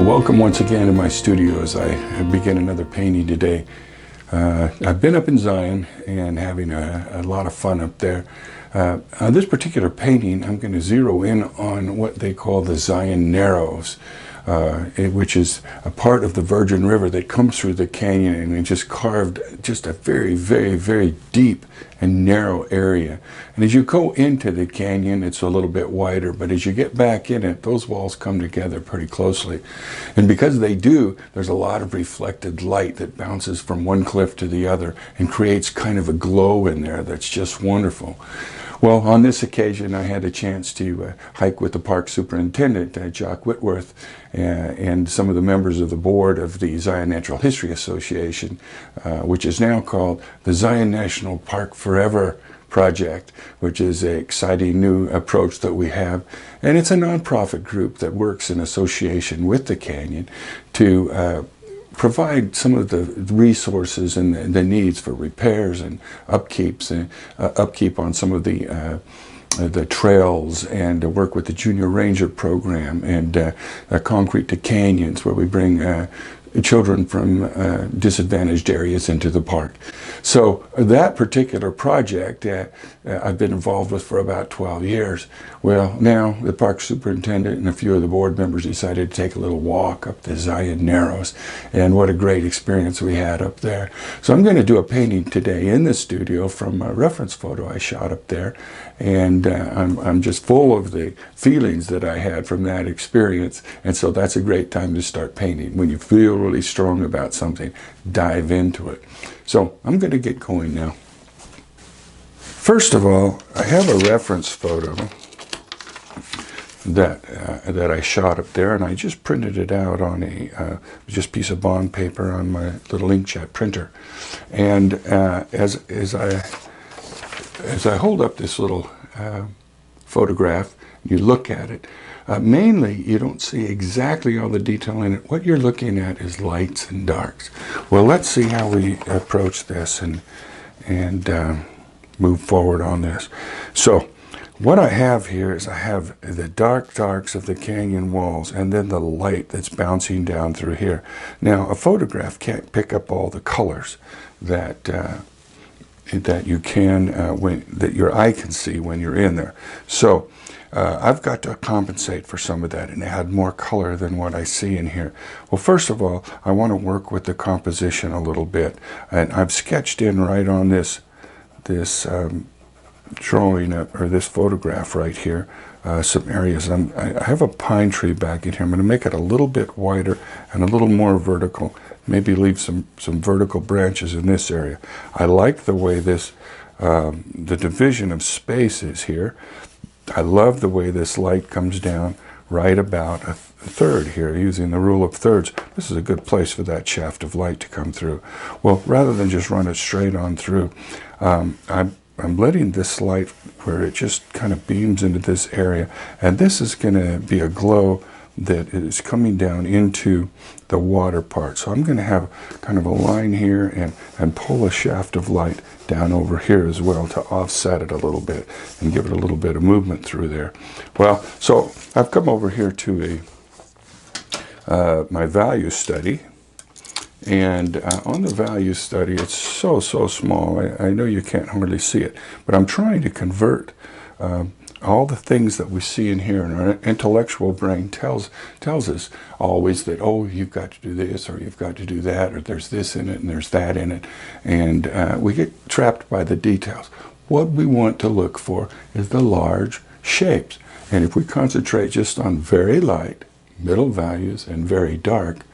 Well, welcome once again to my studio as I begin another painting today. I've been up in Zion and having a lot of fun up there. On this particular painting, I'm going to zero in on what they call the Zion Narrows, which is a part of the Virgin River that comes through the canyon, and it just carved just a very, very, very deep and narrow area. And as you go into the canyon, it's a little bit wider, but as you get back in it, those walls come together pretty closely. And because they do, there's a lot of reflected light that bounces from one cliff to the other and creates kind of a glow in there that's just wonderful. Well, on this occasion, I had a chance to hike with the park superintendent, Jock Whitworth, and some of the members of the board of the Zion Natural History Association, which is now called the Zion National Park Forever Project, which is an exciting new approach that we have. And it's a nonprofit group that works in association with the canyon to provide some of the resources and the needs for repairs and upkeep on some of the trails, and to work with the Junior Ranger program and Concrete to Canyons, where we bring children from disadvantaged areas into the park. So that particular project I've been involved with for about 12 years. Well, now the park superintendent and a few of the board members decided to take a little walk up the Zion Narrows, and what a great experience we had up there. So I'm going to do a painting today in the studio from a reference photo I shot up there, and I'm just full of the feelings that I had from that experience. And so that's a great time to start painting. When you feel really strong about something, dive into it. So I'm going to get going now. First of all, I have a reference photo that I shot up there, and I just printed it out on a just piece of bond paper on my little inkjet printer. And as I hold up this little photograph, you look at it, mainly you don't see exactly all the detail in it. What you're looking at is lights and darks. Well, let's see how we approach this and move forward on this. So what I have here is I have the darks of the canyon walls, and then the light that's bouncing down through here. Now, a photograph can't pick up all the colors that you can, that your eye can see when you're in there. So I've got to compensate for some of that and add more color than what I see in here. Well, first of all, I want to work with the composition a little bit, and I've sketched in right on this drawing or this photograph right here some areas. I have a pine tree back in here. I'm going to make it a little bit wider and a little more vertical. Maybe leave some vertical branches in this area. I like the way this the division of space is here. I love the way this light comes down right about a third here, using the rule of thirds. This is a good place for that shaft of light to come through. Well, rather than just run it straight on through, I'm letting this light where it just kind of beams into this area, and this is going to be a glow that is coming down into the water part. So I'm going to have kind of a line here and pull a shaft of light down over here as well to offset it a little bit and give it a little bit of movement through there. Well, so I've come over here to my value study, and on the value study, it's so small. I know you can't hardly see it, but I'm trying to convert all the things that we see in here, and our intellectual brain tells us always that, oh, you've got to do this, or you've got to do that, or there's this in it, and there's that in it, and we get trapped by the details. What we want to look for is the large shapes, and if we concentrate just on very light, middle values, and very dark,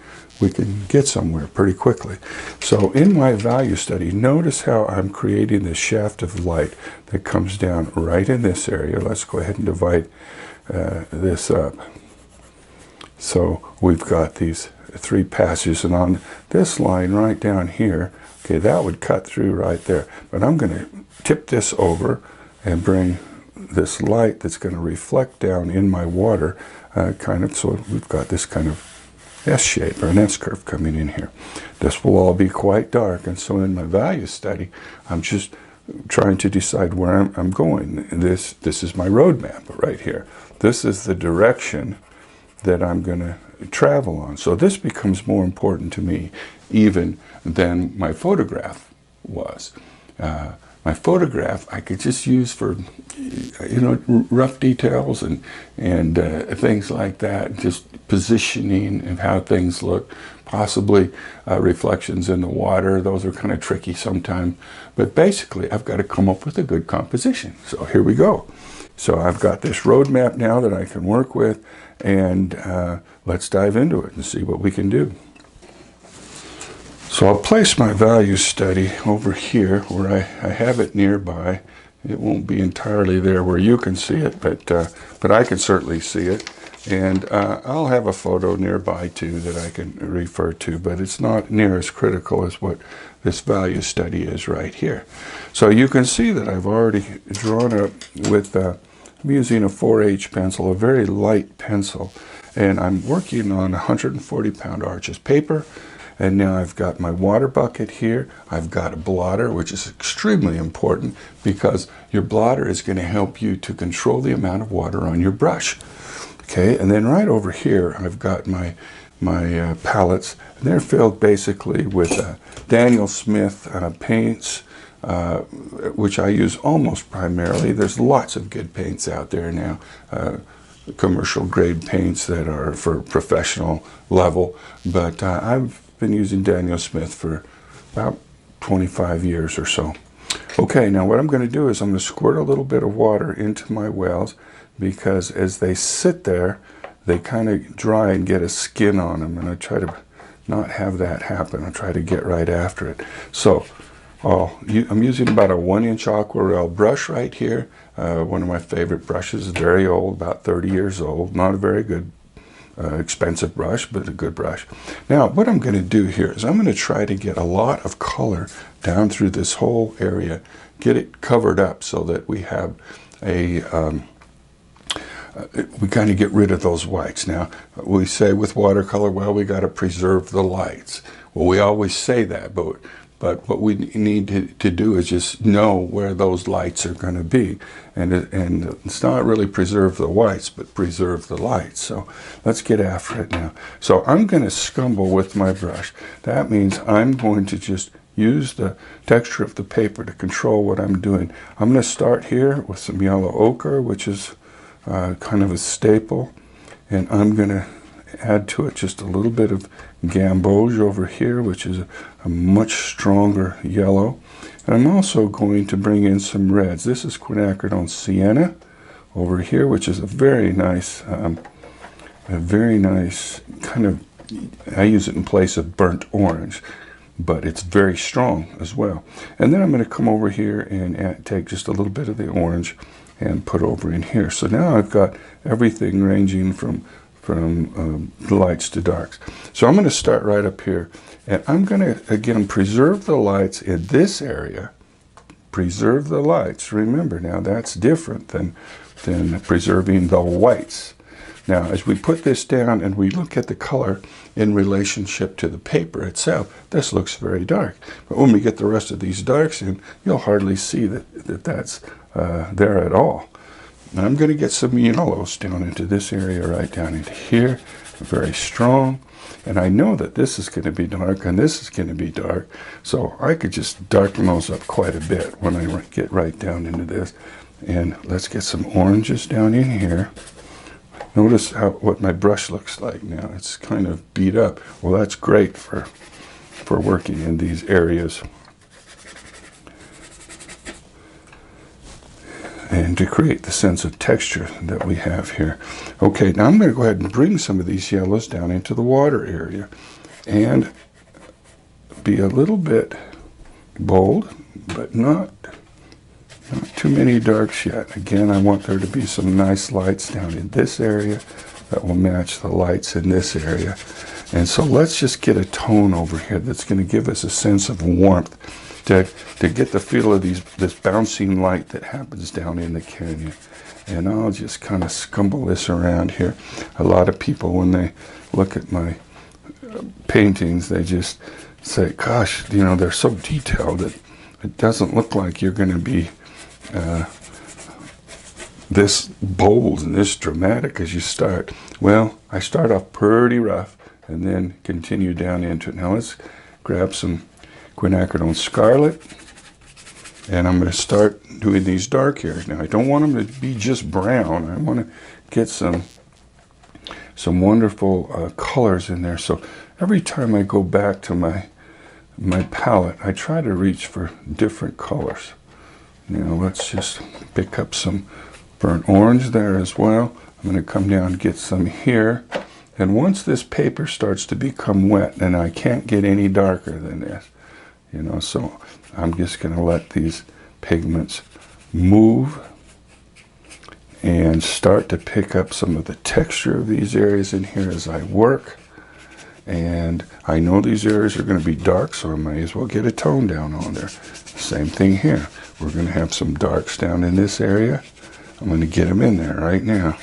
we can get somewhere pretty quickly. So in my value study, notice how I'm creating this shaft of light that comes down right in this area. Let's go ahead and divide this up. So we've got these three passes, and on this line right down here, okay, that would cut through right there. But I'm going to tip this over and bring this light that's going to reflect down in my water, kind of, so we've got this kind of S shape or an S curve coming in here. This will all be quite dark, and so in my value study, I'm just trying to decide where I'm going. This is my roadmap right here. This is the direction that I'm going to travel on. So this becomes more important to me even than my photograph was. My photograph I could just use for, you know, rough details and things like that, just positioning and how things look, possibly reflections in the water. Those are kind of tricky sometimes, but basically I've got to come up with a good composition. So here we go. So I've got this roadmap now that I can work with, and let's dive into it and see what we can do. So I'll place my value study over here where I have it nearby. It won't be entirely there where you can see it, but I can certainly see it. And I'll have a photo nearby too that I can refer to, but it's not near as critical as what this value study is right here. So you can see that I've already drawn up with, I'm using a 4H pencil, a very light pencil, and I'm working on 140-pound Arches paper. And now I've got my water bucket here. I've got a blotter, which is extremely important because your blotter is going to help you to control the amount of water on your brush. Okay, and then right over here, I've got my palettes. They're filled basically with Daniel Smith paints, which I use almost primarily. There's lots of good paints out there now. Commercial grade paints that are for professional level, but I've been using Daniel Smith for about 25 years or so. Okay, now what I'm going to do is I'm going to squirt a little bit of water into my wells, because as they sit there, they kind of dry and get a skin on them, and I try to not have that happen. I try to get right after it. So I'm using about a 1-inch aquarelle brush right here. One of my favorite brushes, very old, about 30 years old, not a very good expensive brush, but a good brush. Now, what I'm going to do here is I'm going to try to get a lot of color down through this whole area, get it covered up so that we have a, we kind of get rid of those whites. Now, we say with watercolor, well, we got to preserve the lights. Well, we always say that, but what we need to do is just know where those lights are going to be. And it's not really preserve the whites, but preserve the lights. So let's get after it now. So I'm going to scumble with my brush. That means I'm going to just use the texture of the paper to control what I'm doing. I'm going to start here with some yellow ochre, which is kind of a staple. And I'm going to add to it just a little bit of gamboge over here, which is a much stronger yellow. And I'm also going to bring in some reds. This is quinacridone sienna over here, which is a very nice kind of, I use it in place of burnt orange, but it's very strong as well. And then I'm going to come over here and take just a little bit of the orange and put over in here. So now I've got everything ranging from lights to darks. So I'm going to start right up here, and I'm going to again preserve the lights in this area. Preserve the lights. Remember, now that's different than preserving the whites. Now, as we put this down and we look at the color in relationship to the paper itself, this looks very dark. But when we get the rest of these darks in, you'll hardly see that's there at all. And I'm going to get some yellows down into this area, right down into here, very strong. And I know that this is going to be dark and this is going to be dark, so I could just darken those up quite a bit when I get right down into this. And let's get some oranges down in here. Notice what my brush looks like now. It's kind of beat up. Well, that's great for working in these areas. And to create the sense of texture that we have here. Okay, now I'm going to go ahead and bring some of these yellows down into the water area and be a little bit bold, but not too many darks yet. Again, I want there to be some nice lights down in this area that will match the lights in this area. And so let's just get a tone over here that's going to give us a sense of warmth, to get the feel of this bouncing light that happens down in the canyon. And I'll just kind of scumble this around here. A lot of people, when they look at my paintings, they just say, gosh, you know, they're so detailed that it doesn't look like you're going to be this bold and this dramatic as you start? Well, I start off pretty rough and then continue down into it. Now let's grab some quinacridone scarlet, and I'm going to start doing these dark areas. Now I don't want them to be just brown. I want to get some wonderful colors in there. So every time I go back to my palette, I try to reach for different colors. Now let's just pick up some burnt orange there as well. I'm going to come down and get some here. And once this paper starts to become wet, and I can't get any darker than this, you know, so I'm just going to let these pigments move and start to pick up some of the texture of these areas in here as I work. And I know these areas are going to be dark, so I may as well get a tone down on there. Same thing here. We're going to have some darks down in this area. I'm going to get them in there right now.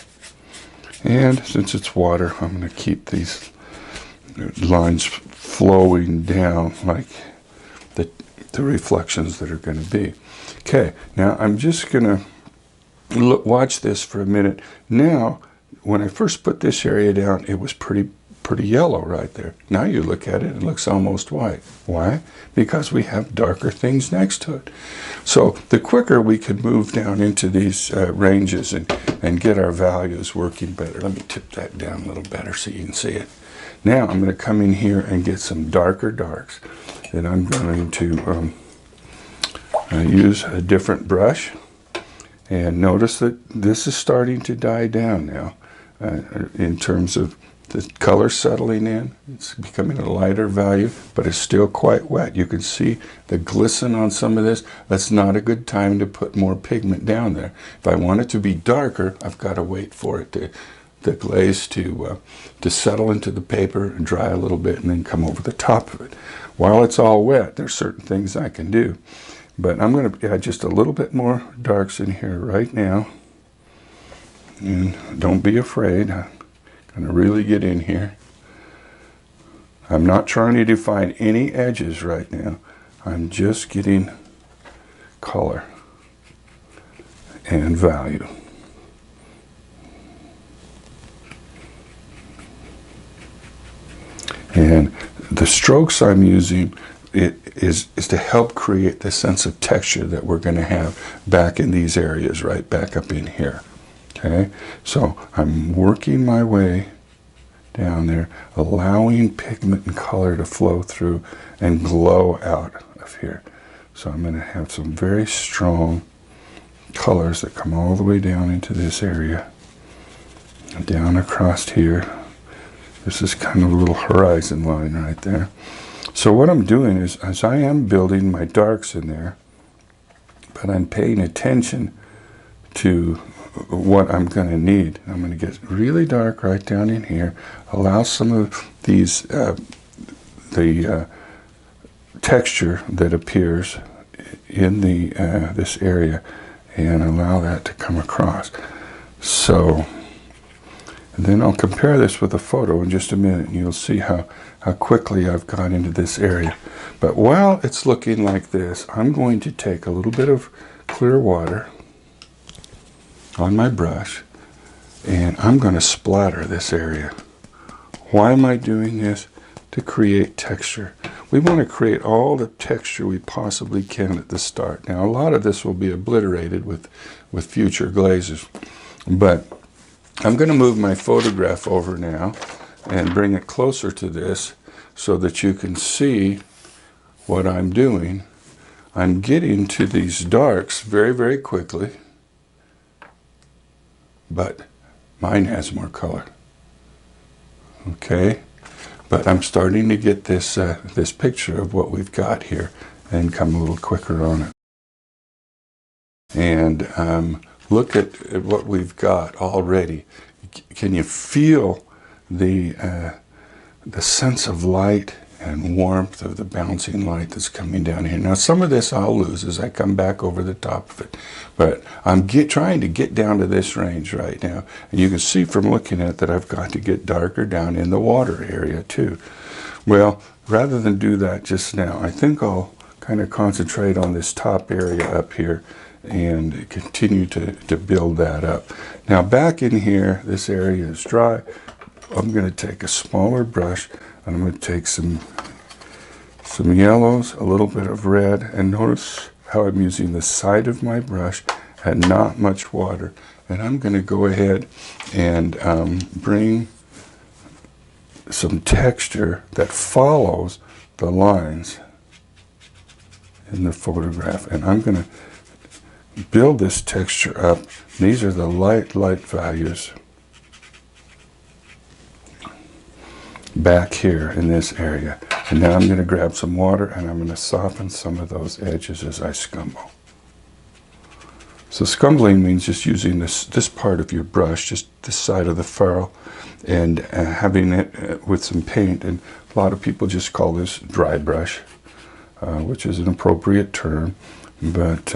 And since it's water, I'm going to keep these lines flowing down like the reflections that are going to be. Okay, now I'm just going to watch this for a minute. Now, when I first put this area down, it was pretty yellow right there. Now you look at it, it looks almost white. Why? Because we have darker things next to it. So the quicker we can move down into these ranges and get our values working better. Let me tip that down a little better so you can see it. Now I'm going to come in here and get some darker darks. And I'm going to use a different brush. And notice that this is starting to die down now in terms of the color settling in. It's becoming a lighter value, but it's still quite wet. You can see the glisten on some of this. That's not a good time to put more pigment down there. If I want it to be darker, I've got to wait for it the glaze to settle into the paper and dry a little bit and then come over the top of it. While it's all wet, there's certain things I can do. But I'm going to add just a little bit more darks in here right now. And don't be afraid. I'm going to really get in here. I'm not trying to define any edges right now. I'm just getting color and value. And the strokes I'm using is to help create the sense of texture that we're going to have back in these areas, right back up in here. Okay, so I'm working my way down there, allowing pigment and color to flow through and glow out of here. So I'm going to have some very strong colors that come all the way down into this area, down across here. This is kind of a little horizon line right there. So what I'm doing is, as I am building my darks in there, but I'm paying attention to what I'm going to need. I'm going to get really dark right down in here, allow some of these, the texture that appears in this area, and allow that to come across. So, and then I'll compare this with a photo in just a minute, and you'll see how quickly I've gone into this area. But while it's looking like this, I'm going to take a little bit of clear water on my brush, and I'm going to splatter this area. Why am I doing this? To create texture. We want to create all the texture we possibly can at the start. Now, a lot of this will be obliterated with future glazes, but I'm going to move my photograph over now and bring it closer to this so that you can see what I'm doing. I'm getting to these darks very, very quickly, but mine has more color. Okay, but I'm starting to get this this picture of what we've got here and come a little quicker on it. And look at what we've got already. Can you feel the sense of light and warmth of the bouncing light that's coming down here? Now, some of this I'll lose as I come back over the top of it, but I'm trying to get down to this range right now. And you can see from looking at it that I've got to get darker down in the water area too. Well, rather than do that just now, I think I'll kind of concentrate on this top area up here and continue to build that up. Now back in here, this area is dry. I'm going to take a smaller brush, and I'm going to take some yellows, a little bit of red, and notice how I'm using the side of my brush and not much water. And I'm going to go ahead and bring some texture that follows the lines in the photograph. And I'm going to build this texture up. These are the light values back here in this area. And now I'm going to grab some water and I'm going to soften some of those edges as I scumble. So scumbling means just using this part of your brush, just this side of the ferrule, and having it with some paint. And a lot of people just call this dry brush, which is an appropriate term, but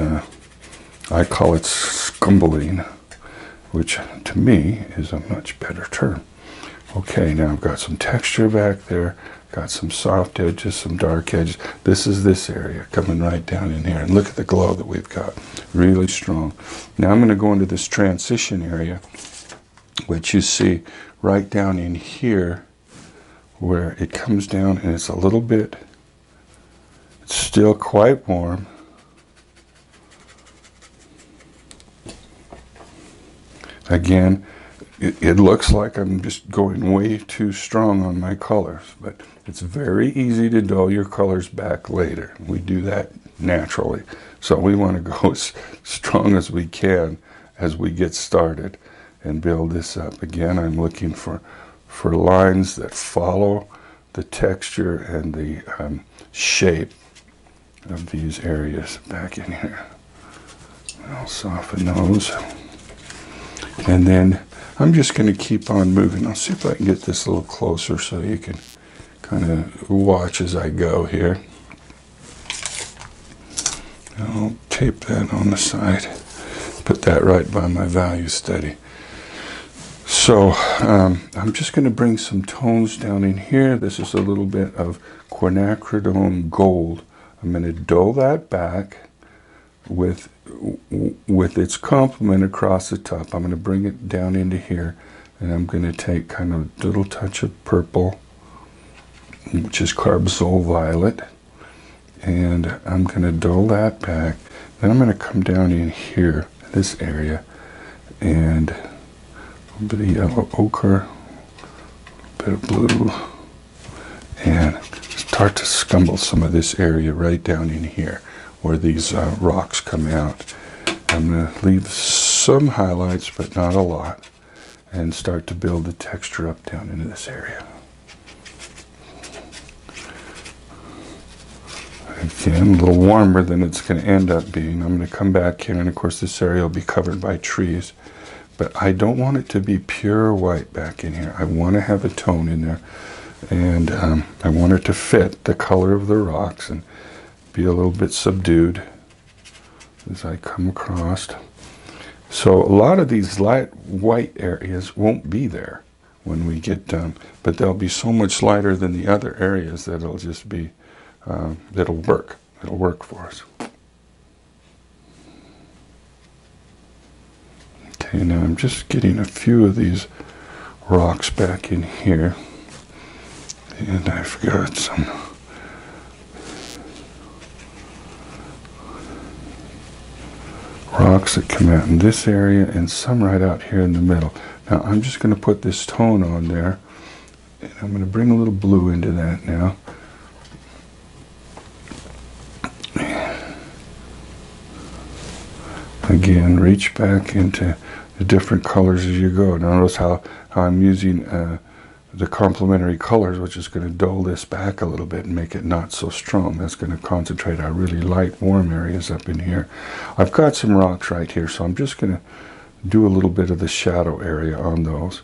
I call it scumbling, which to me is a much better term. Okay, now I've got some texture back there, got some soft edges, some dark edges. This is this area coming right down in here. And look at the glow that we've got, really strong. Now I'm going to go into this transition area, which you see right down in here, where it comes down and it's a little bit, it's still quite warm. Again, it looks like I'm just going way too strong on my colors, but it's very easy to dull your colors back later. We do that naturally. So we want to go as strong as we can as we get started and build this up. Again, I'm looking for lines that follow the texture and the shape of these areas back in here. I'll soften those. And then I'm just going to keep on moving. I'll see if I can get this a little closer so you can kind of watch as I go here. I'll tape that on the side. Put that right by my value study. So I'm just going to bring some tones down in here. This is a little bit of quinacridone gold. I'm going to dull that back with its complement across the top. I'm going to bring it down into here, and I'm going to take kind of a little touch of purple, which is carbazole violet, and I'm going to dull that back. Then I'm going to come down in here, this area, and a bit of yellow ochre, a bit of blue, and start to scumble some of this area right down in here where these rocks come out. I'm going to leave some highlights, but not a lot, and start to build the texture up down into this area. Again, a little warmer than it's going to end up being. I'm going to come back here, and of course this area will be covered by trees, but I don't want it to be pure white back in here. I want to have a tone in there, and I want it to fit the color of the rocks and be a little bit subdued as I come across. So a lot of these light white areas won't be there when we get done, but they'll be so much lighter than the other areas that it'll just be, that'll work. It'll work for us. Okay, now I'm just getting a few of these rocks back in here, and I've got some rocks that come out in this area and some right out here in the middle. Now I'm just going to put this tone on there, and I'm going to bring a little blue into that now. Again, reach back into the different colors as you go. Notice how I'm using the complementary colors, which is going to dull this back a little bit and make it not so strong. That's going to concentrate our really light, warm areas up in here. I've got some rocks right here, so I'm just going to do a little bit of the shadow area on those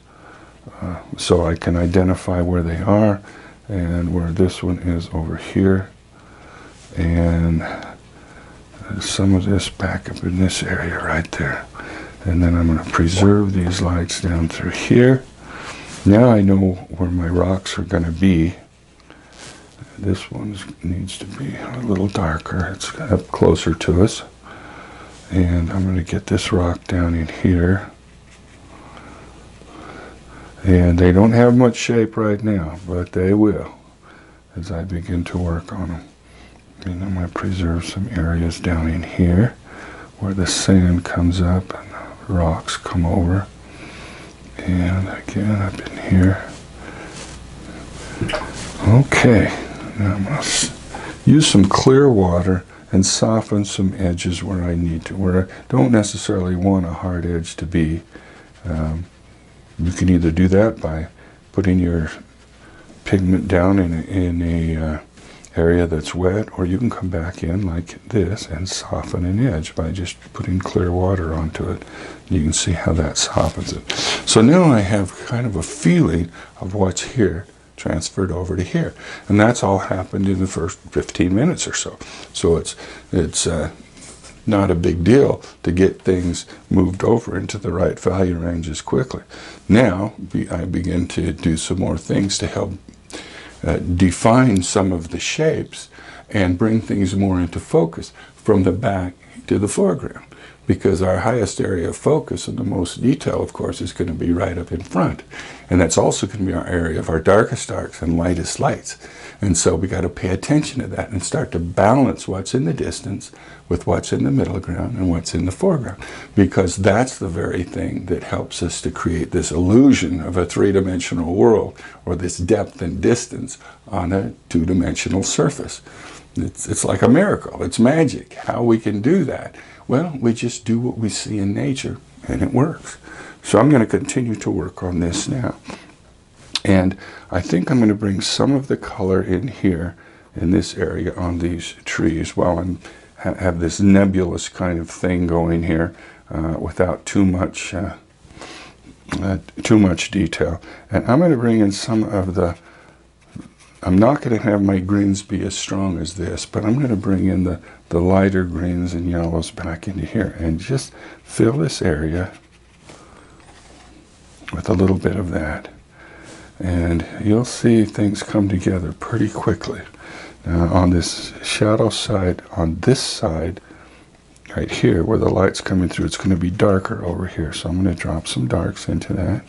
so I can identify where they are and where this one is over here, and some of this back up in this area right there. And then I'm going to preserve these lights down through here. Now I know where my rocks are going to be. This one needs to be a little darker. It's up closer to us. And I'm going to get this rock down in here. And they don't have much shape right now, but they will as I begin to work on them. And I'm going to preserve some areas down in here where the sand comes up and the rocks come over. And again up in here. Okay, now I'm going to use some clear water and soften some edges where I need to, where I don't necessarily want a hard edge to be. You can either do that by putting your pigment down in a area that's wet, or you can come back in like this and soften an edge by just putting clear water onto it. You can see how that softens it. So now I have kind of a feeling of what's here transferred over to here, and that's all happened in the first 15 minutes or so. So it's not a big deal to get things moved over into the right value ranges quickly. Now I begin to do some more things to help define some of the shapes and bring things more into focus from the back to the foreground, because our highest area of focus and the most detail, of course, is going to be right up in front, and that's also going to be our area of our darkest darks and lightest lights. And so we got to pay attention to that and start to balance what's in the distance with what's in the middle ground and what's in the foreground, because that's the very thing that helps us to create this illusion of a three-dimensional world, or this depth and distance on a two-dimensional surface. It's like a miracle. It's magic. How we can do that? Well, we just do what we see in nature, and it works. So I'm going to continue to work on this now. And I think I'm going to bring some of the color in here, in this area on these trees, while I have this nebulous kind of thing going here without too much detail. And I'm going to bring in some of the, I'm not going to have my greens be as strong as this, but I'm going to bring in the lighter greens and yellows back into here and just fill this area with a little bit of that. And you'll see things come together pretty quickly. Now on this shadow side, on this side, right here where the light's coming through, it's going to be darker over here. So I'm going to drop some darks into that.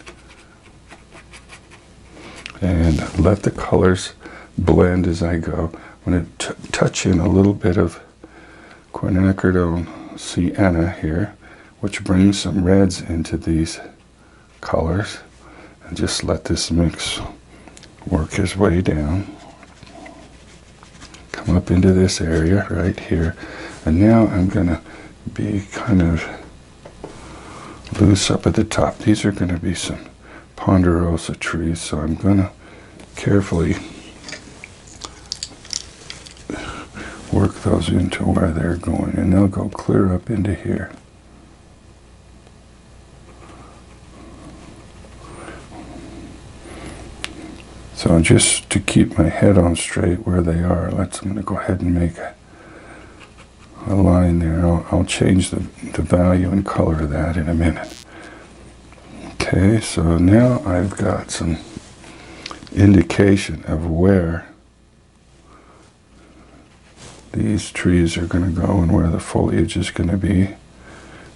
And let the colors blend as I go. I'm going to touch in a little bit of quinacridone sienna here, which brings some reds into these colors. And just let this mix work his way down. Come up into this area right here. And now I'm going to be kind of loose up at the top. These are going to be some ponderosa trees, so I'm going to carefully work those into where they're going, and they'll go clear up into here. So just to keep my head on straight where they are, I'm going to go ahead and make a line there. I'll change the value and color of that in a minute. Okay, so now I've got some indication of where these trees are going to go and where the foliage is going to be.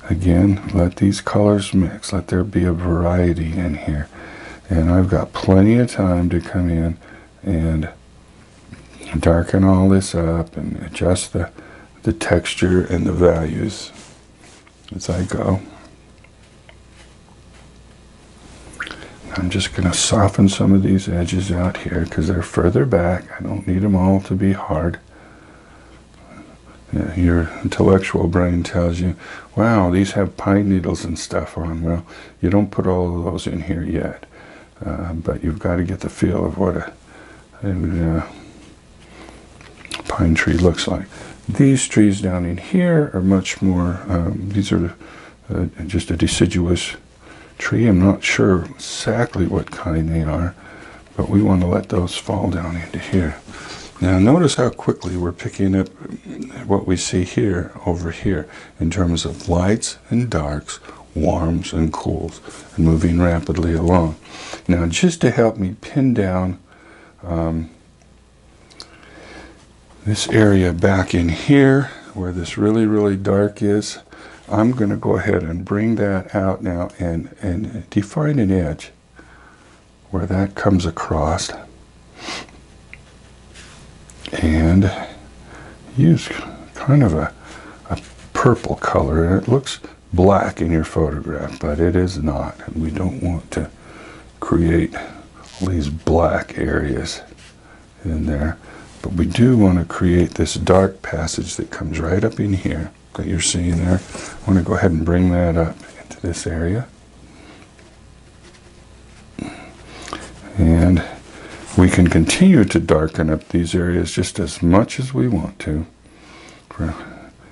Again, let these colors mix. Let there be a variety in here. And I've got plenty of time to come in and darken all this up and adjust the texture and the values as I go. I'm just going to soften some of these edges out here because they're further back. I don't need them all to be hard. Your intellectual brain tells you, wow, these have pine needles and stuff on. Well, you don't put all of those in here yet. But you've got to get the feel of what a pine tree looks like. These trees down in here are much more, these are just a deciduous tree. I'm not sure exactly what kind they are, but we want to let those fall down into here. Now notice how quickly we're picking up what we see here over here in terms of lights and darks, warms and cools, and moving rapidly along. Now just to help me pin down this area back in here where this really dark is, I'm going to go ahead and bring that out now and define an edge where that comes across, and use kind of a purple color. And it looks black in your photograph, but it is not. And we don't want to create all these black areas in there, but we do want to create this dark passage that comes right up in here that you're seeing there. I want to go ahead and bring that up into this area. And we can continue to darken up these areas just as much as we want to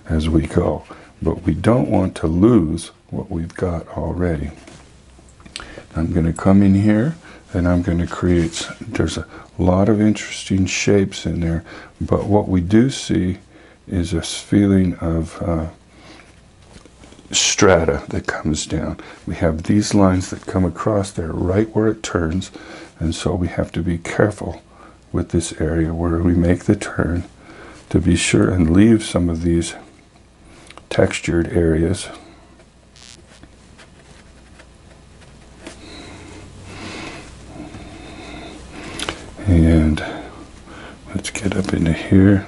as we go, but we don't want to lose what we've got already. I'm going to come in here and I'm going to create, there's a lot of interesting shapes in there, but what we do see is this feeling of strata that comes down. We have these lines that come across there right where it turns, and so we have to be careful with this area where we make the turn to be sure and leave some of these textured areas. And let's get up into here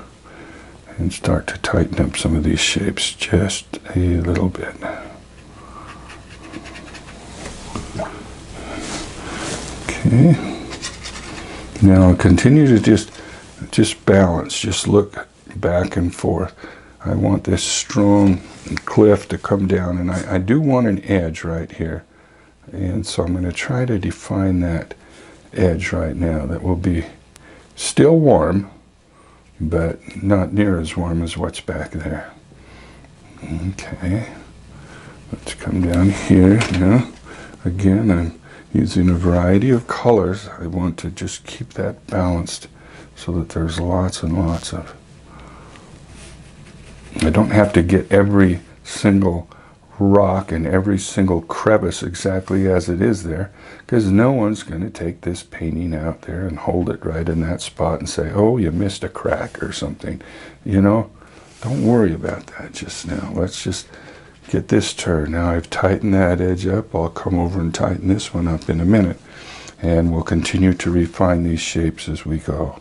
and start to tighten up some of these shapes just a little bit. Okay. Now I'll continue to just balance, just look back and forth. I want this strong cliff to come down, and I do want an edge right here. And so I'm going to try to define that edge right now that will be still warm, but not near as warm as what's back there. Okay, let's come down here now. Again, I'm using a variety of colors. I want to just keep that balanced so that there's lots and lots of... I don't have to get every single rock and every single crevice exactly as it is there, because no one's going to take this painting out there and hold it right in that spot and say, oh, you missed a crack or something. You know, don't worry about that just now. Let's just get this turned. Now I've tightened that edge up. I'll come over and tighten this one up in a minute, and we'll continue to refine these shapes as we go.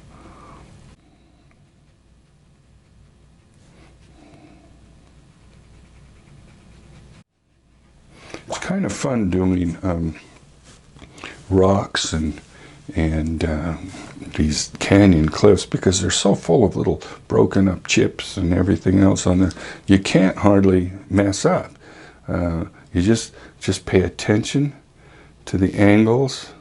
It's kind of fun doing rocks and these canyon cliffs, because they're so full of little broken up chips and everything else on there. You can't hardly mess up. You just pay attention to the angles.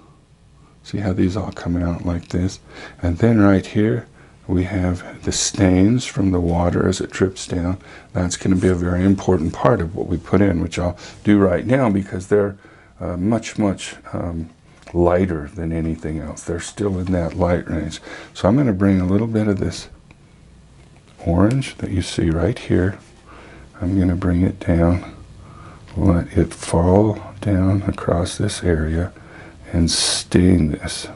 See how these all come out like this? And then right here we have the stains from the water as it drips down. That's going to be a very important part of what we put in, which I'll do right now, because they're much lighter than anything else. They're still in that light range. So I'm going to bring a little bit of this orange that you see right here. I'm going to bring it down, let it fall down across this area, and stain this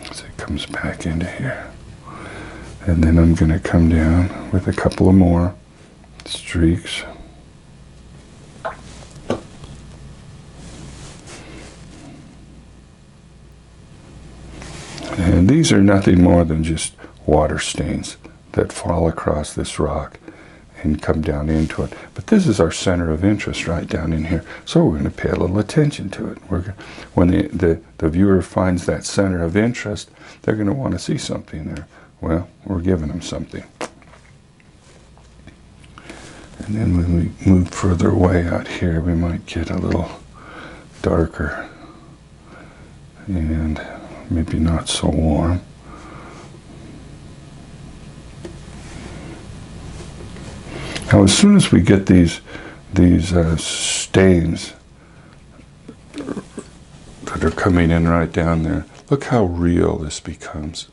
as it comes back into here. And then I'm going to come down with a couple of more streaks. And these are nothing more than just water stains that fall across this rock and come down into it. But this is our center of interest right down in here. So we're going to pay a little attention to it. When the viewer finds that center of interest, they're going to want to see something there. Well, we're giving them something. And then when we move further away out here, we might get a little darker and maybe not so warm. Now, as soon as we get these stains that are coming in right down there, look how real this becomes.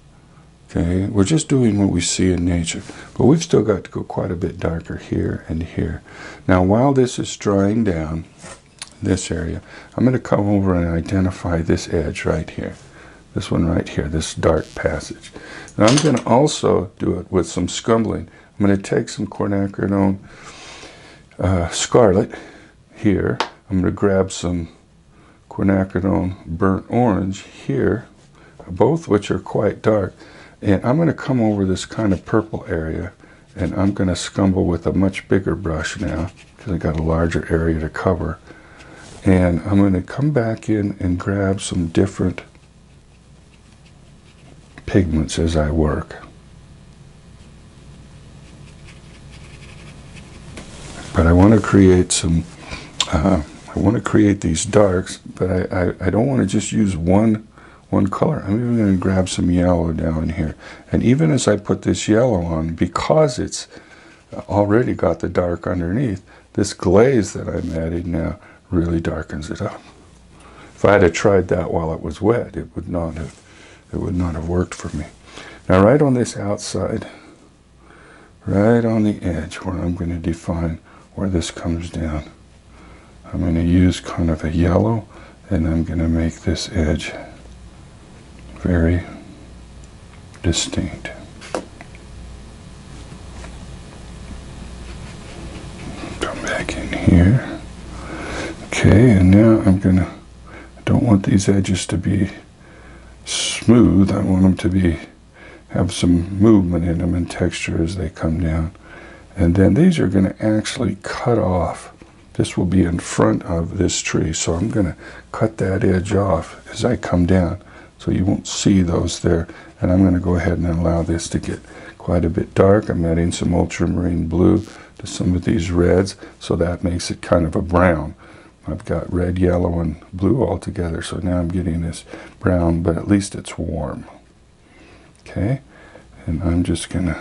Okay, we're just doing what we see in nature, but we've still got to go quite a bit darker here and here. Now, while this is drying down, this area, I'm going to come over and identify this edge right here. This one right here, this dark passage. Now I'm going to also do it with some scumbling. I'm going to take some quinacridone scarlet here. I'm going to grab some quinacridone burnt orange here, both which are quite dark. And I'm going to come over this kind of purple area, and I'm going to scumble with a much bigger brush now, because I got a larger area to cover. And I'm going to come back in and grab some different pigments as I work. But I want to create some, I want to create these darks, but I don't want to just use one color. I'm even going to grab some yellow down here. And even as I put this yellow on, because it's already got the dark underneath, this glaze that I'm adding now really darkens it up. If I had tried that while it was wet, it would not have worked for me. Now right on this outside, right on the edge where I'm going to define where this comes down, I'm going to use kind of a yellow, and I'm going to make this edge very distinct. Come back in here. Okay, and now I don't want these edges to be smooth. I want them to have some movement in them and texture as they come down. And then these are going to actually cut off. This will be in front of this tree, so I'm going to cut that edge off as I come down, so you won't see those there. And I'm going to go ahead and allow this to get quite a bit dark. I'm adding some ultramarine blue to some of these reds, so that makes it kind of a brown. I've got red, yellow, and blue all together, so now I'm getting this brown, but at least it's warm. Okay, and I'm just going to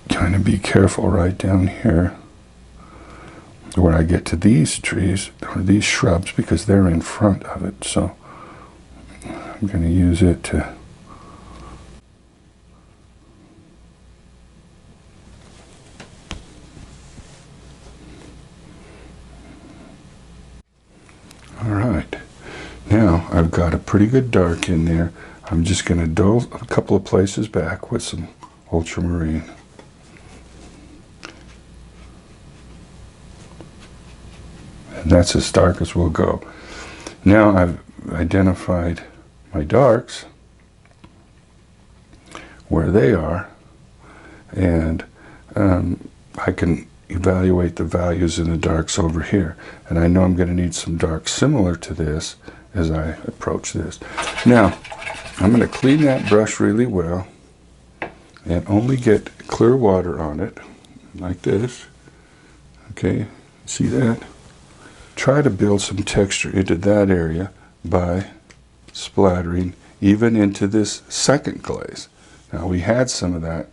kind of be careful right down here where I get to these trees, or these shrubs, because they're in front of it, so I'm going to use it to Alright, now I've got a pretty good dark in there. I'm just going to dull a couple of places back with some ultramarine. And that's as dark as we'll go. Now I've identified my darks, where they are, and I can evaluate the values in the darks over here. And I know I'm going to need some darks similar to this as I approach this. Now, I'm going to clean that brush really well and only get clear water on it, like this. Okay, see that? Try to build some texture into that area by splattering even into this second glaze. Now, we had some of that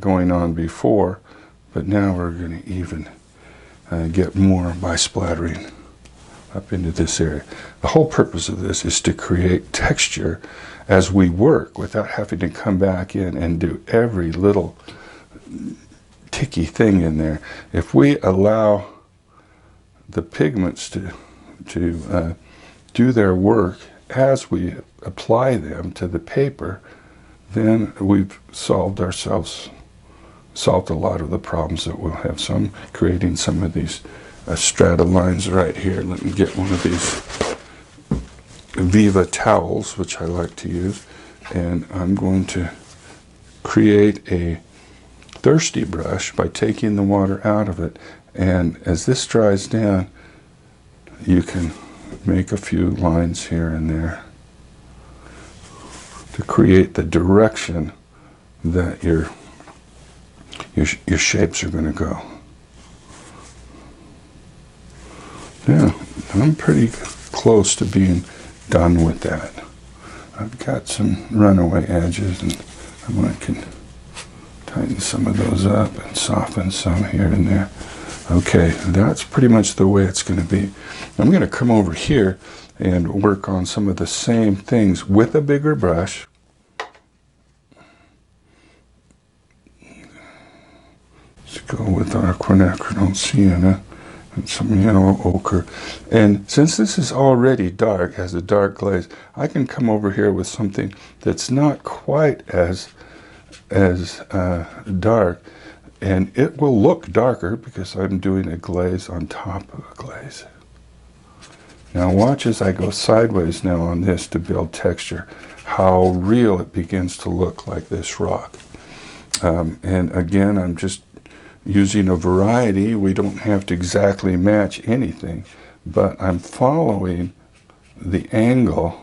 going on before, but now we're going to even get more by splattering up into this area. The whole purpose of this is to create texture as we work without having to come back in and do every little ticky thing in there. If we allow the pigments to do their work as we apply them to the paper, then we've solved a lot of the problems that we'll have. So I'm creating some of these strata lines right here. Let me get one of these Viva towels, which I like to use, and I'm going to create a thirsty brush by taking the water out of it. And as this dries down, you can make a few lines here and there to create the direction that your shapes are going to go. Yeah, I'm pretty close to being done with that. I've got some runaway edges, and I can tighten some of those up and soften some here and there. Okay, that's pretty much the way it's going to be. I'm going to come over here and work on some of the same things with a bigger brush. Let's go with our quinacridone sienna and some yellow ochre. And since this is already dark, has a dark glaze, I can come over here with something that's not quite as dark, And it will look darker because I'm doing a glaze on top of a glaze. Now watch as I go sideways now on this to build texture, how real it begins to look like this rock. And again, I'm just using a variety. We don't have to exactly match anything, but I'm following the angle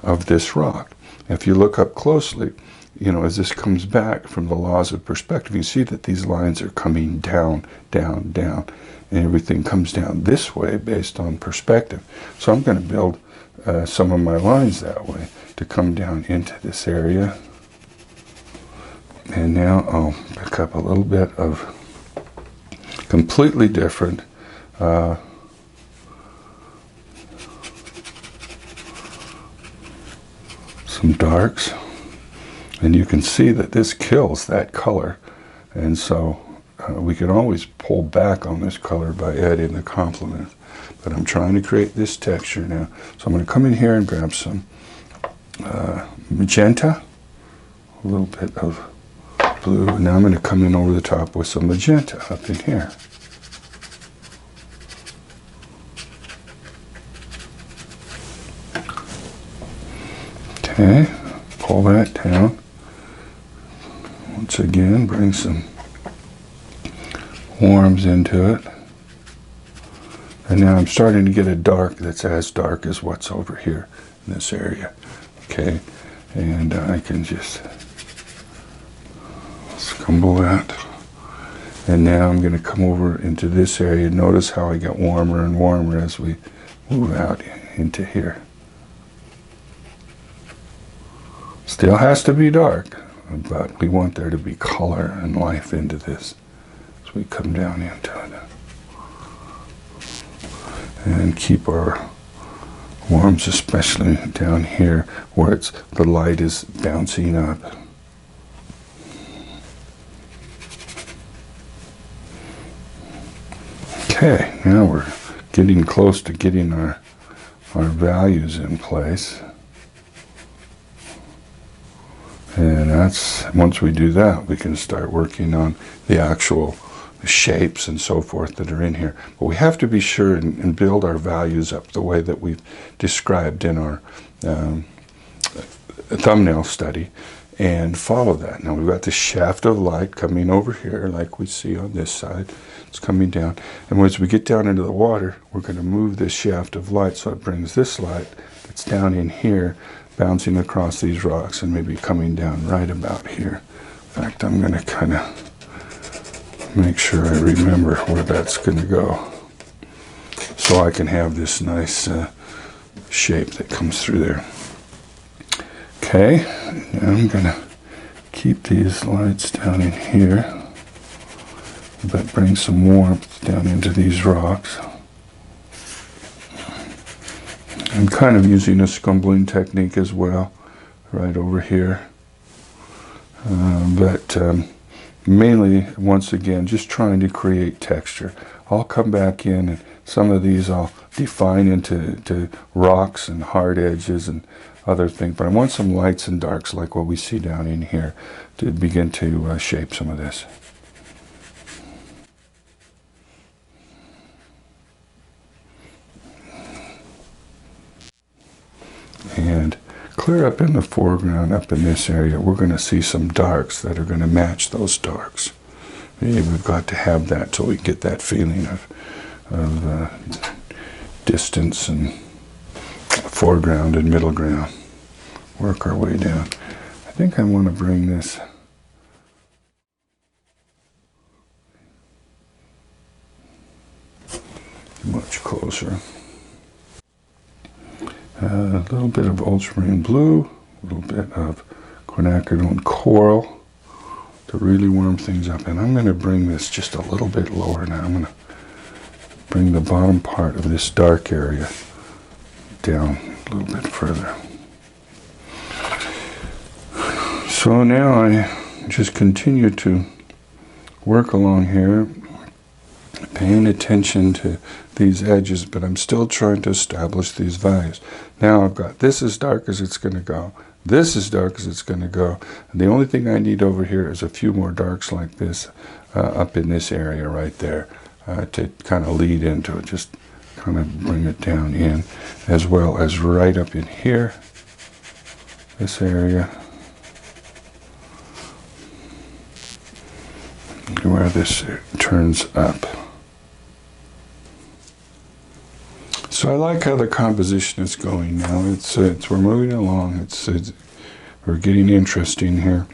of this rock. If you look up closely, you know, as this comes back from the laws of perspective, you see that these lines are coming down, down, down, and everything comes down this way based on perspective. So I'm going to build some of my lines that way to come down into this area. And now I'll pick up a little bit of completely different some darks, and you can see that this kills that color, and so we can always pull back on this color by adding the complement. But I'm trying to create this texture now, so I'm going to come in here and grab some magenta, a little bit of blue, and now I'm going to come in over the top with some magenta up in here. Okay, pull that down. Once again, bring some warms into it. And now I'm starting to get a dark that's as dark as what's over here in this area. Okay, and I can just scumble that. And now I'm going to come over into this area. Notice how I get warmer and warmer as we move out into here. Still has to be dark, but we want there to be color and life into this as we come down into it. And keep our warms especially down here where the light is bouncing up. Okay, now we're getting close to getting our values in place. And that's, once we do that, we can start working on the actual shapes and so forth that are in here. But we have to be sure and build our values up the way that we've described in our thumbnail study and follow that. Now we've got the shaft of light coming over here like we see on this side. It's coming down. And as we get down into the water, we're going to move this shaft of light so it brings this light that's down in here bouncing across these rocks and maybe coming down right about here. In fact, I'm going to kind of make sure I remember where that's going to go so I can have this nice shape that comes through there. Okay, now I'm going to keep these lights down in here, but bring some warmth down into these rocks. I'm kind of using a scumbling technique as well, right over here. But mainly, once again, just trying to create texture. I'll come back in, and some of these I'll define into rocks and hard edges and other things. But I want some lights and darks like what we see down in here to begin to shape some of this. And clear up in the foreground, up in this area, we're going to see some darks that are going to match those darks. We've got to have that so we get that feeling of distance and foreground and middle ground. Work our way down. I think I want to bring this much closer. A little bit of ultramarine blue, a little bit of quinacridone coral to really warm things up. And I'm going to bring this just a little bit lower now. I'm going to bring the bottom part of this dark area down a little bit further. So now I just continue to work along here paying attention to these edges, but I'm still trying to establish these values. Now I've got this as dark as it's going to go, this as dark as it's going to go, and the only thing I need over here is a few more darks like this up in this area right there to kind of lead into it, just kind of bring it down in, as well as right up in here, this area where this turns up. So I like how the composition is going now. We're moving along. We're getting interesting here.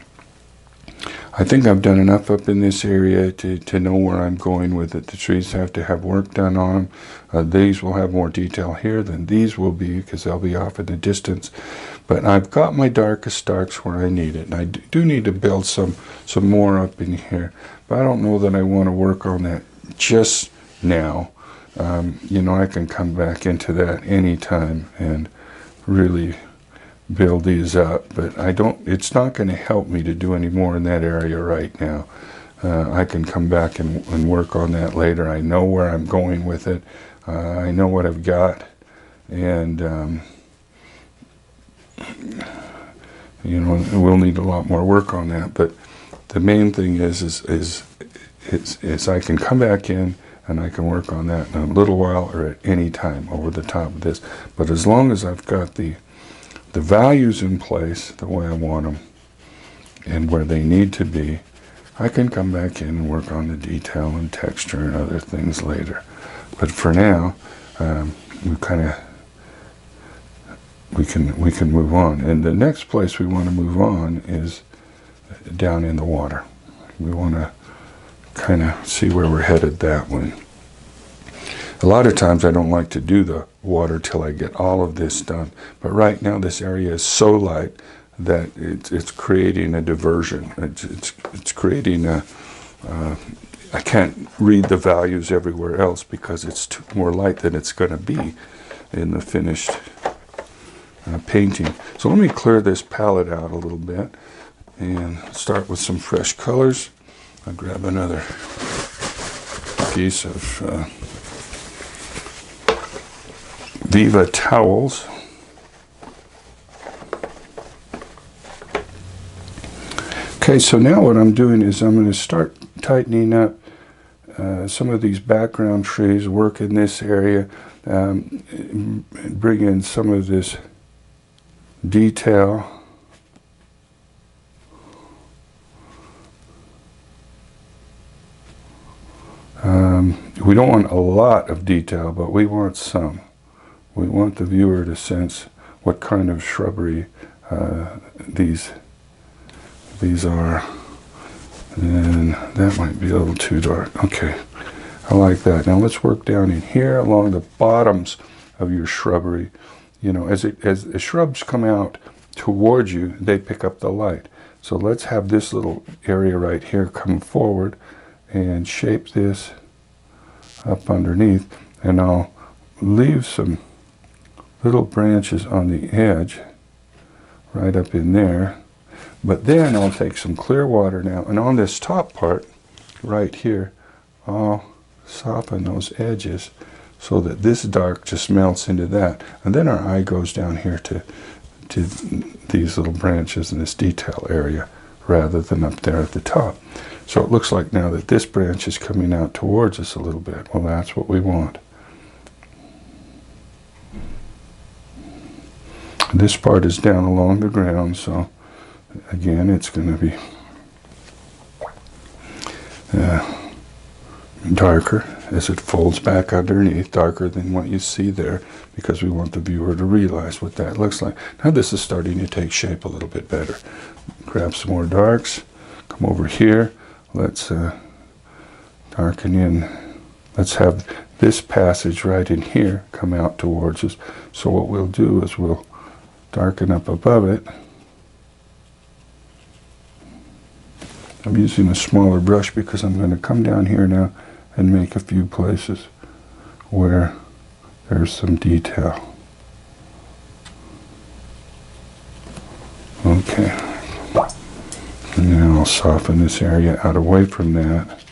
I think I've done enough up in this area to know where I'm going with it. The trees have to have work done on them. These will have more detail here than these will be because they'll be off in the distance. But I've got my darkest darks where I need it. And I do need to build some more up in here. But I don't know that I want to work on that just now. You know, I can come back into that anytime and really build these up, but it's not going to help me to do any more in that area right now. I can come back and work on that later. I know where I'm going with it. I know what I've got, and you know, we'll need a lot more work on that. But the main thing is I can come back in and I can work on that in a little while or at any time over the top of this. But as long as I've got the values in place the way I want them and where they need to be, I can come back in and work on the detail and texture and other things later. But for now, we can move on. And the next place we want to move on is down in the water. We want to kind of see where we're headed that way. A lot of times I don't like to do the water till I get all of this done, but right now this area is so light that it's creating a diversion. It's creating a I can't read the values everywhere else because it's more light than it's going to be in the finished painting. So let me clear this palette out a little bit and start with some fresh colors. I'll grab another piece of Viva towels. Okay, so now what I'm doing is I'm going to start tightening up some of these background trees, work in this area, bring in some of this detail. We don't want a lot of detail, but we want some. We want the viewer to sense what kind of shrubbery these are. And that might be a little too dark. Okay, I like that. Now let's work down in here along the bottoms of your shrubbery. You know, as the shrubs come out towards you, they pick up the light. So let's have this little area right here come forward and shape this up underneath, and I'll leave some little branches on the edge right up in there. But then I'll take some clear water now, and on this top part right here, I'll soften those edges so that this dark just melts into that. And then our eye goes down here to these little branches in this detail area rather than up there at the top. So it looks like now that this branch is coming out towards us a little bit. Well, that's what we want. This part is down along the ground, so again, it's going to be darker as it folds back underneath, darker than what you see there, because we want the viewer to realize what that looks like. Now this is starting to take shape a little bit better. Grab some more darks, come over here, let's darken in. Let's have this passage right in here come out towards us. So what we'll do is we'll darken up above it. I'm using a smaller brush because I'm going to come down here now and make a few places where there's some detail. Okay. And now I'll soften this area out away from that.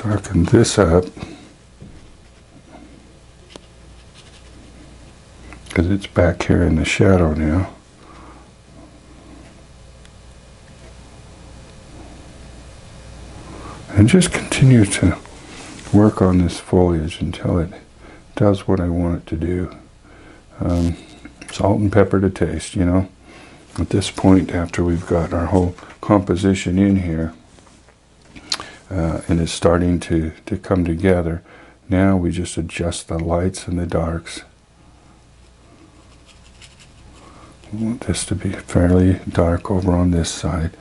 darken this up because it's back here in the shadow now. And just continue to work on this foliage until it does what I want it to do. Salt and pepper to taste, you know. At this point, after we've got our whole composition in here, and it's starting to come together, now we just adjust the lights and the darks. We want this to be fairly dark over on this side.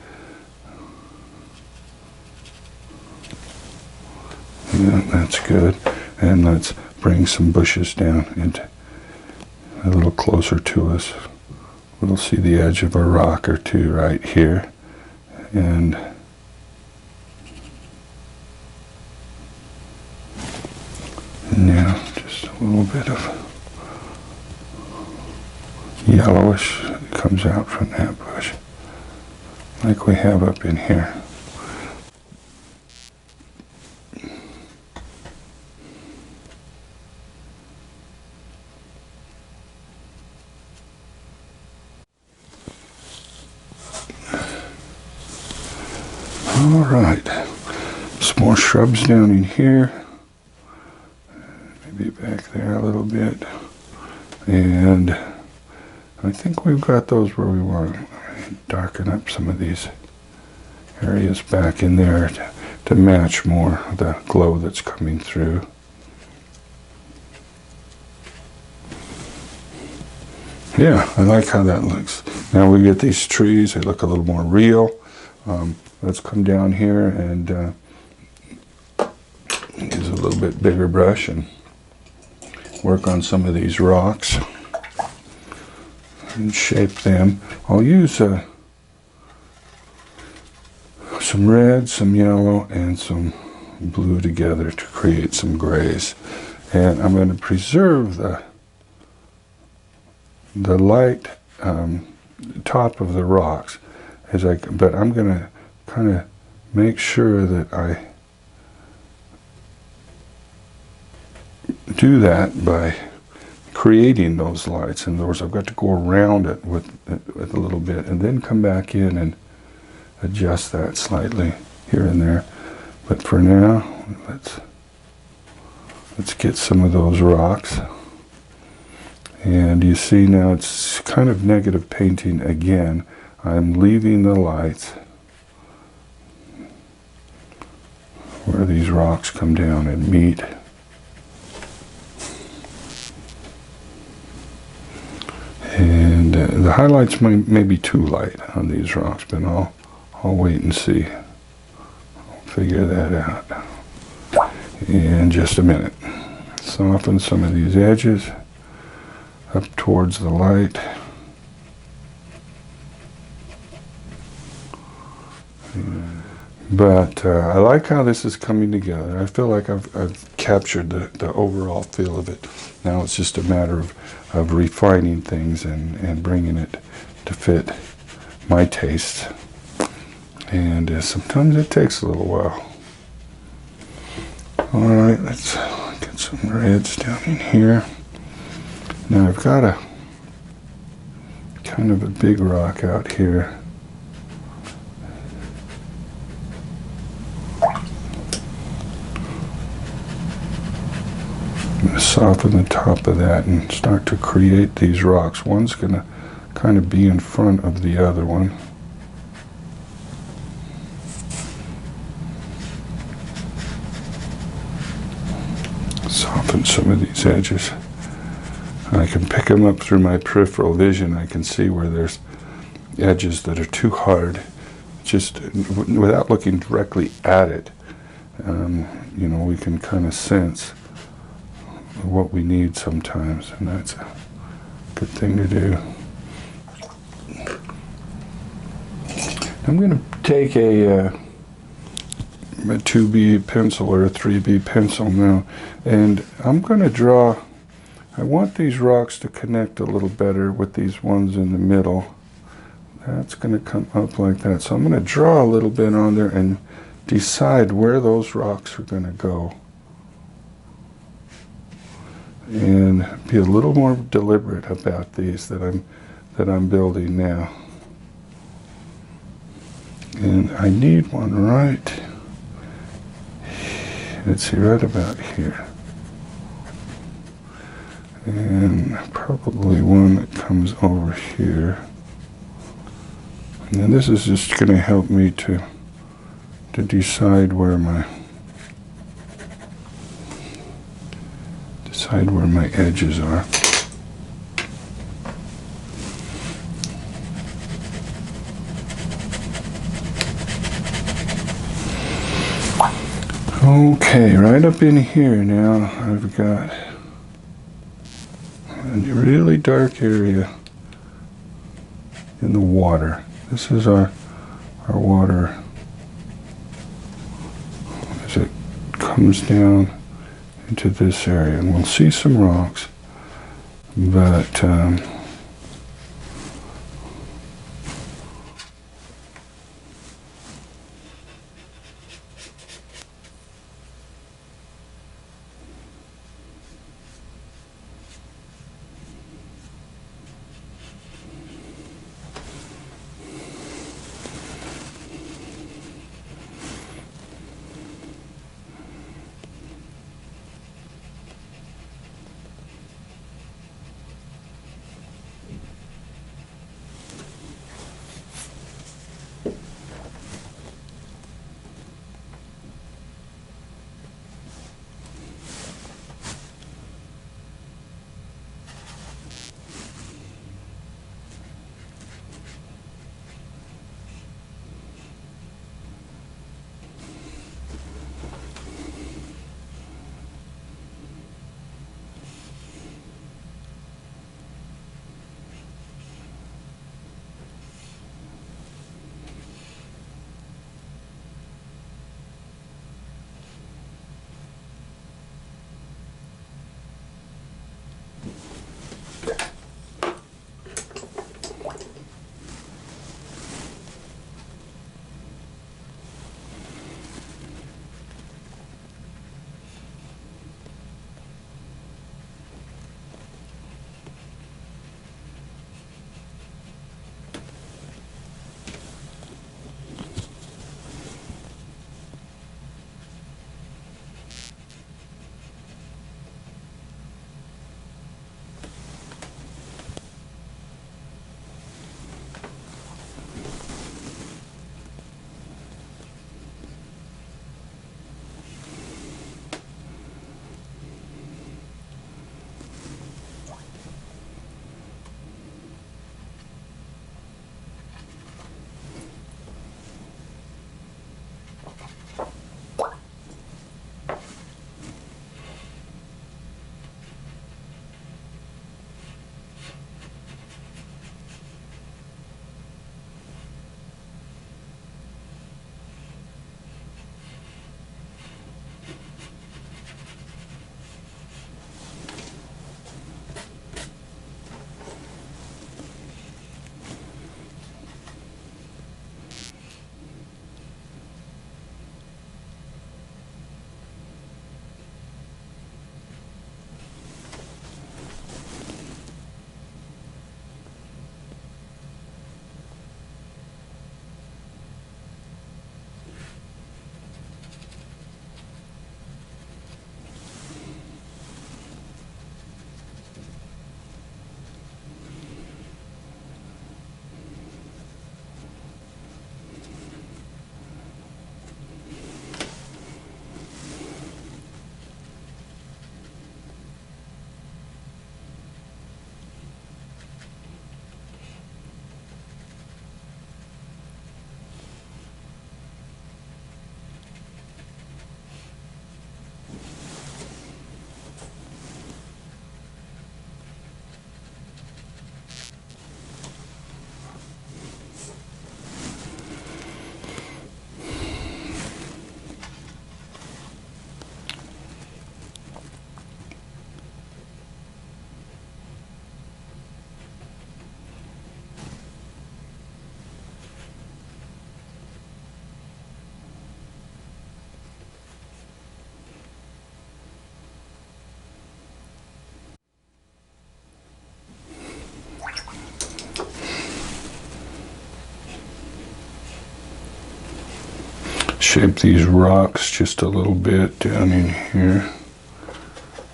Yeah, that's good. And let's bring some bushes down into a little closer to us. We'll see the edge of a rock or two right here. And now just a little bit of yellowish comes out from that bush, like we have up in here. All right, some more shrubs down in here, maybe back there a little bit, and I think we've got those where we want to darken up some of these areas back in there to match more of the glow that's coming through. Yeah, I like how that looks. Now we get these trees, they look a little more real. Let's come down here and use a little bit bigger brush and work on some of these rocks and shape them. I'll use some red, some yellow, and some blue together to create some grays. And I'm going to preserve the light top of the rocks but I'm going to kind of make sure that I do that by creating those lights. In other words, I've got to go around it with a little bit and then come back in and adjust that slightly here and there. But for now, let's get some of those rocks. And you see now it's kind of negative painting again. I'm leaving the lights where these rocks come down and meet. And the highlights may be too light on these rocks, but I'll wait and see. I'll figure that out in just a minute. Soften some of these edges up towards the light. But I like how this is coming together. I feel like I've captured the overall feel of it. Now it's just a matter of refining things and bringing it to fit my taste. And sometimes it takes a little while. All right, let's get some reds down in here. Now I've got a kind of a big rock out here. I'm going to soften the top of that and start to create these rocks. One's going to kind of be in front of the other one. Soften some of these edges. I can pick them up through my peripheral vision. I can see where there's edges that are too hard, just without looking directly at it. You know, we can kind of sense what we need sometimes, and that's a good thing to do. I'm going to take a 2B pencil or a 3B pencil now, and I'm going to draw. I want these rocks to connect a little better with these ones in the middle. That's going to come up like that. So I'm going to draw a little bit on there and decide where those rocks are going to go and be a little more deliberate about these that I'm building now. And I need one right, let's see, right about here. And probably one that comes over here. And then this is just going to help me to decide where my edges are. Okay, right up in here now, I've got a really dark area in the water. This is our water as it comes down into this area, and we'll see some rocks, but shape these rocks just a little bit down in here.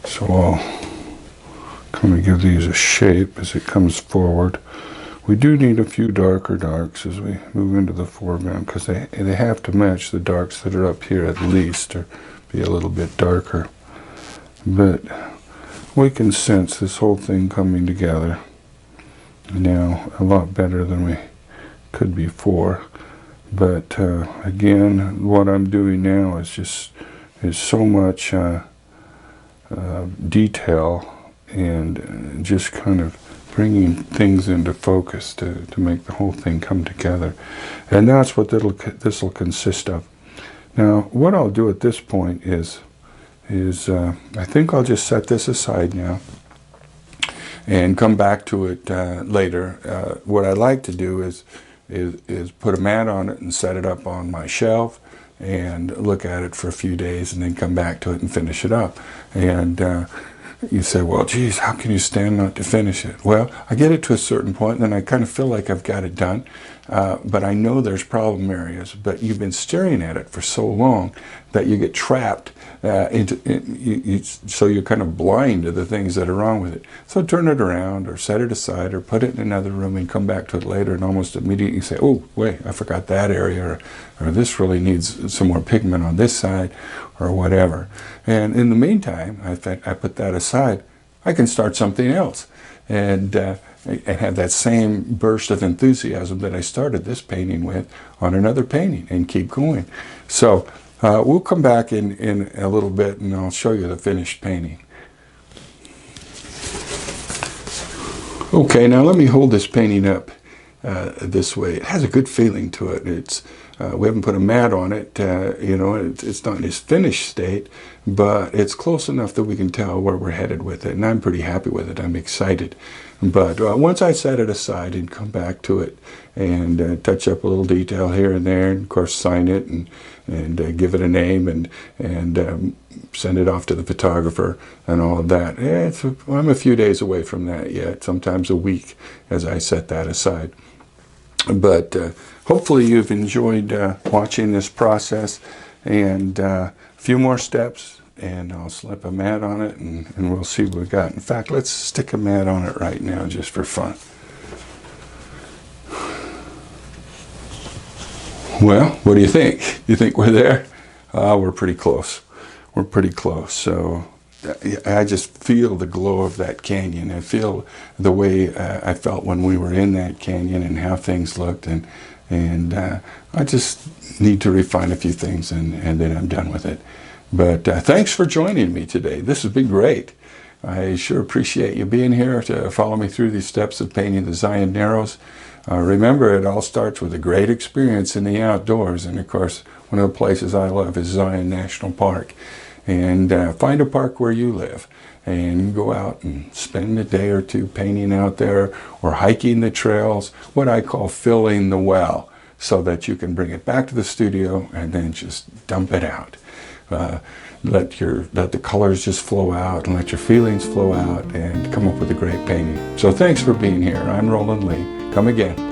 So I'll kind of give these a shape as it comes forward. We do need a few darker darks as we move into the foreground, because they have to match the darks that are up here at least, or be a little bit darker. But we can sense this whole thing coming together now a lot better than we could before. But again, what I'm doing now is so much detail and just kind of bringing things into focus to make the whole thing come together. And that's what this will consist of. Now, what I'll do at this point is I think I'll just set this aside now and come back to it later. What I like to do is put a mat on it and set it up on my shelf and look at it for a few days and then come back to it and finish it up. And you say, well, geez, how can you stand not to finish it? Well, I get it to a certain point, and then I kind of feel like I've got it done, but I know there's problem areas. But you've been staring at it for so long that you get trapped so you're kind of blind to the things that are wrong with it. So turn it around, or set it aside, or put it in another room and come back to it later, and almost immediately say, oh, wait, I forgot that area, or this really needs some more pigment on this side, or whatever. And in the meantime, I put that aside, I can start something else and have that same burst of enthusiasm that I started this painting with on another painting, and keep going. So we'll come back in a little bit, and I'll show you the finished painting. Okay, now let me hold this painting up this way. It has a good feeling to it. We haven't put a mat on it, it's not in its finished state, but it's close enough that we can tell where we're headed with it, and I'm pretty happy with it. I'm excited. But once I set it aside and come back to it and touch up a little detail here and there, and of course sign it and give it a name and send it off to the photographer and all of that. I'm a few days away from that yet, sometimes a week as I set that aside. But hopefully you've enjoyed watching this process, and a few more steps and I'll slip a mat on it, and we'll see what we got. In fact, let's stick a mat on it right now just for fun. Well, what do you think? You think we're there? We're pretty close. We're pretty close. So I just feel the glow of that canyon. I feel the way I felt when we were in that canyon and how things looked, and I just need to refine a few things, and then I'm done with it. But thanks for joining me today. This has been great. I sure appreciate you being here to follow me through these steps of painting the Zion Narrows. Remember, it all starts with a great experience in the outdoors, and of course one of the places I love is Zion National Park. And find a park where you live and go out and spend a day or two painting out there, or hiking the trails, what I call filling the well, so that you can bring it back to the studio and then just dump it out. Let the colors just flow out, and let your feelings flow out, and come up with a great painting. So thanks for being here. I'm Roland Lee. Come again.